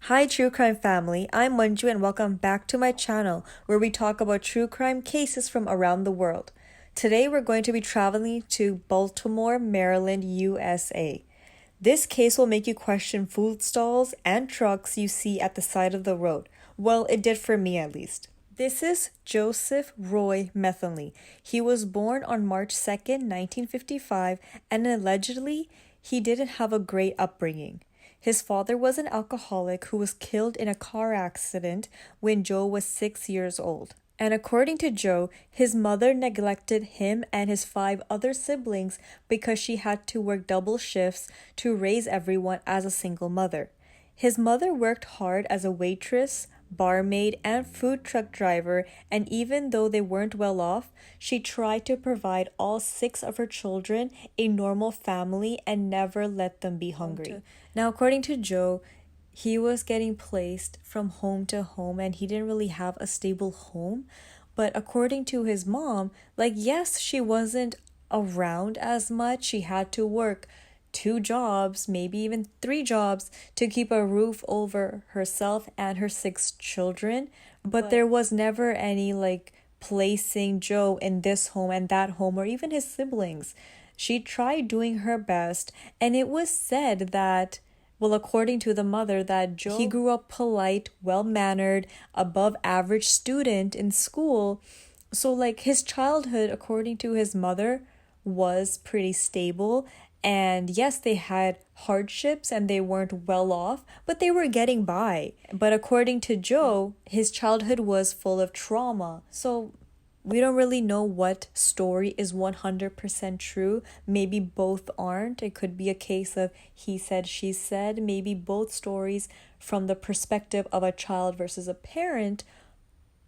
Hi, True Crime family. I'm Manju and welcome back to my channel where we talk about true crime cases from around the world. Today we're going to be traveling to Baltimore, Maryland, USA. This case will make you question food stalls and trucks you see at the side of the road. Well, it did for me at least. This is Joseph Roy Metheny. He was born on March 2nd, 1955, and allegedly he didn't have a great upbringing. His father was an alcoholic who was killed in a car accident when Joe was 6 years old. And according to Joe, his mother neglected him and his five other siblings because she had to work double shifts to raise everyone as a single mother. His mother worked hard as a waitress, barmaid, and food truck driver, and even though they weren't well off, she tried to provide all six of her children a normal family and never let them be hungry. Now, according to Joe, he was getting placed from home to home and he didn't really have a stable home. But according to his mom, yes, she wasn't around as much. She had to work two jobs, maybe even three jobs to keep a roof over herself and her six children. But there was never any placing Joe in this home and that home or even his siblings. She tried doing her best, and it was said that, well, according to the mother, that Joe, he grew up polite, well-mannered, above average student in school. So his childhood, according to his mother, was pretty stable. And yes, they had hardships and they weren't well off, but they were getting by. But according to Joe, his childhood was full of trauma. So we don't really know what story is 100% true. Maybe both aren't. It could be a case of he said, she said. Maybe both stories from the perspective of a child versus a parent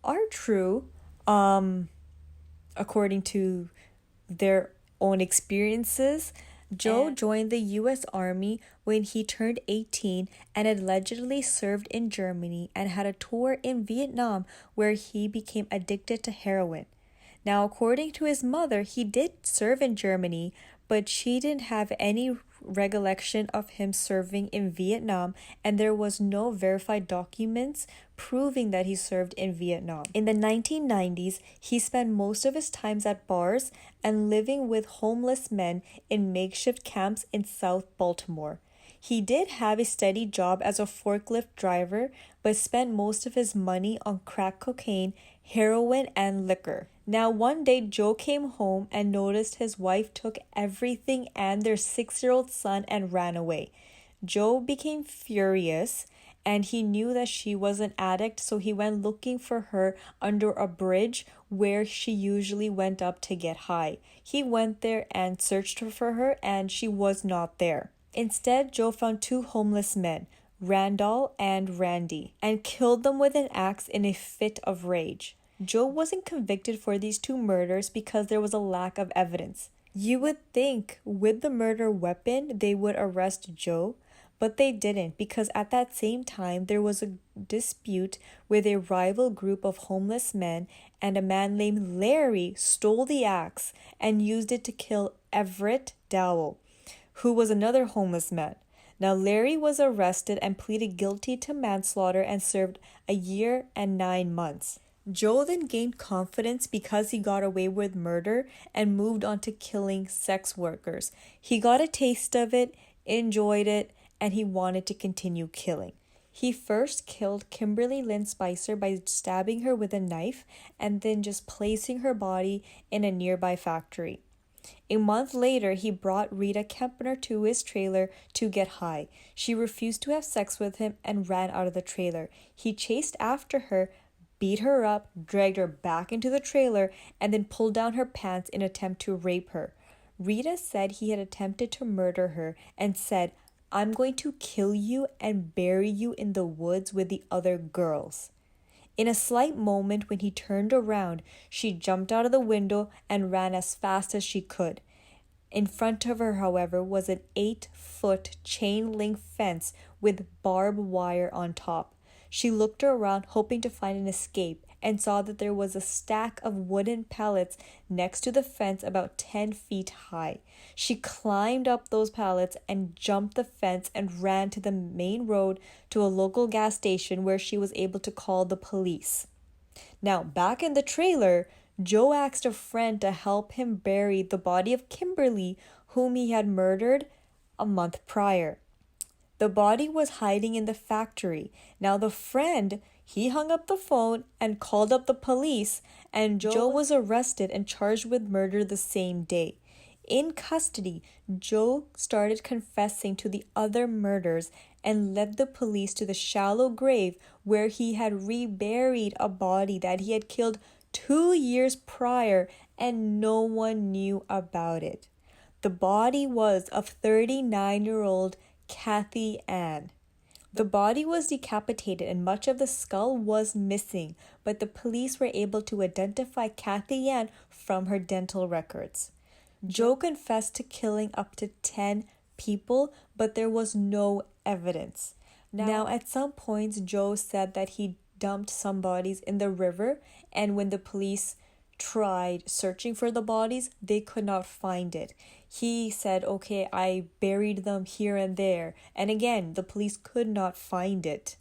are true, according to their own experiences. Joe joined the US Army when he turned 18 and allegedly served in Germany and had a tour in Vietnam where he became addicted to heroin. Now, according to his mother, he did serve in Germany, but she didn't have any recollection of him serving in Vietnam, and there was no verified documents proving that he served in Vietnam. In the 1990s, he spent most of his times at bars and living with homeless men in makeshift camps in South Baltimore. He did have a steady job as a forklift driver, but spent most of his money on crack cocaine, heroin, and liquor. Now, one day, Joe came home and noticed his wife took everything and their 6-year-old son and ran away. Joe became furious and he knew that she was an addict, so he went looking for her under a bridge where she usually went up to get high. He went there and searched for her, and she was not there. Instead, Joe found two homeless men, Randall and Randy, and killed them with an axe in a fit of rage. Joe wasn't convicted for these two murders because there was a lack of evidence. You would think with the murder weapon they would arrest Joe, but they didn't because at that same time there was a dispute with a rival group of homeless men, and a man named Larry stole the axe and used it to kill Everett Dowell, who was another homeless man. Now, Larry was arrested and pleaded guilty to manslaughter and served a year and 9 months. Joe then gained confidence because he got away with murder and moved on to killing sex workers. He got a taste of it, enjoyed it, and he wanted to continue killing. He first killed Kimberly Lynn Spicer by stabbing her with a knife and then just placing her body in a nearby factory. A month later, he brought Rita Kempner to his trailer to get high. She refused to have sex with him and ran out of the trailer. He chased after her, beat her up, dragged her back into the trailer, and then pulled down her pants in an attempt to rape her. Rita said he had attempted to murder her and said, "I'm going to kill you and bury you in the woods with the other girls." In a slight moment when he turned around, she jumped out of the window and ran as fast as she could. In front of her, however, was an 8-foot chain link fence with barbed wire on top. She looked around, hoping to find an escape, and saw that there was a stack of wooden pallets next to the fence about 10 feet high. She climbed up those pallets and jumped the fence and ran to the main road to a local gas station where she was able to call the police. Now, back in the trailer, Joe asked a friend to help him bury the body of Kimberly, whom he had murdered a month prior. The body was hiding in the factory. Now the friend, he hung up the phone and called up the police, and Joe was arrested and charged with murder the same day. In custody, Joe started confessing to the other murders and led the police to the shallow grave where he had reburied a body that he had killed 2 years prior, and no one knew about it. The body was of 39-year-old Kathy Ann. The body was decapitated and much of the skull was missing, but the police were able to identify Kathy Ann from her dental records. Joe confessed to killing up to 10 people, but there was no evidence. Now, at some points, Joe said that he dumped some bodies in the river, and when the police tried searching for the bodies, they could not find it. He said, okay, I buried them here and there, and again, the police could not find it.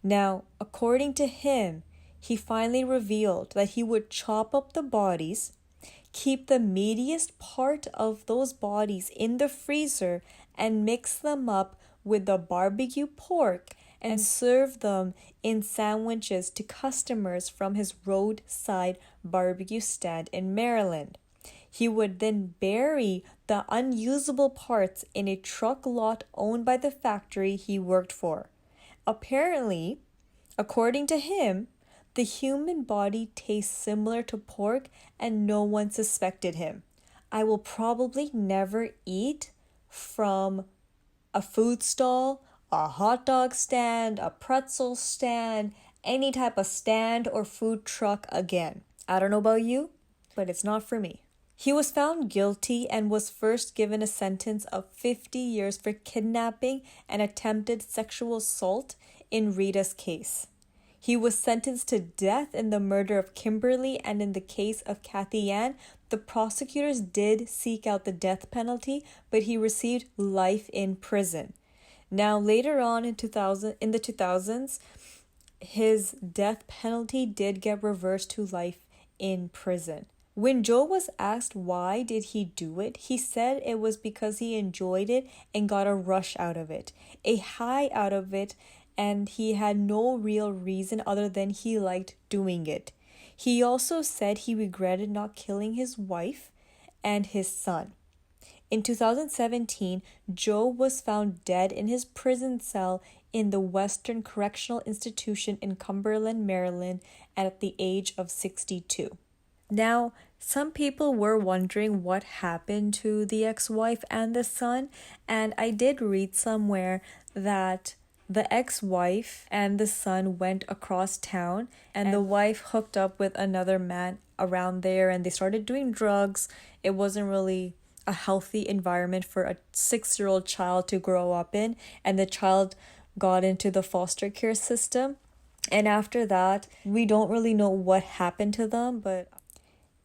Now, according to him, he finally revealed that he would chop up the bodies, keep the meatiest part of those bodies in the freezer, and mix them up with the barbecue pork and serve them in sandwiches to customers from his roadside barbecue stand in Maryland. He would then bury the unusable parts in a truck lot owned by the factory he worked for. Apparently, according to him, the human body tastes similar to pork and no one suspected him. I will probably never eat from a food stall, a hot dog stand, a pretzel stand, any type of stand or food truck again. I don't know about you, but it's not for me. He was found guilty and was first given a sentence of 50 years for kidnapping and attempted sexual assault in Rita's case. He was sentenced to death in the murder of Kimberly, and in the case of Kathy Ann, the prosecutors did seek out the death penalty, but he received life in prison. Now, later on in the 2000s, his death penalty did get reversed to life in prison. When Joe was asked why did he do it, he said it was because he enjoyed it and got a rush out of it, a high out of it, and he had no real reason other than he liked doing it. He also said he regretted not killing his wife and his son. In 2017, Joe was found dead in his prison cell in the Western Correctional Institution in Cumberland, Maryland, at the age of 62. Now, some people were wondering what happened to the ex-wife and the son, and I did read somewhere that the ex-wife and the son went across town, and the wife hooked up with another man around there, and they started doing drugs. It wasn't really a healthy environment for a 6-year-old child to grow up in, and the child got into the foster care system. And after that, we don't really know what happened to them, but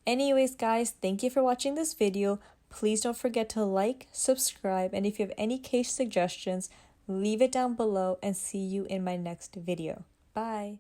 anyways, guys, thank you for watching this video. Please don't forget to like, subscribe, and if you have any case suggestions, leave it down below, and see you in my next video. Bye!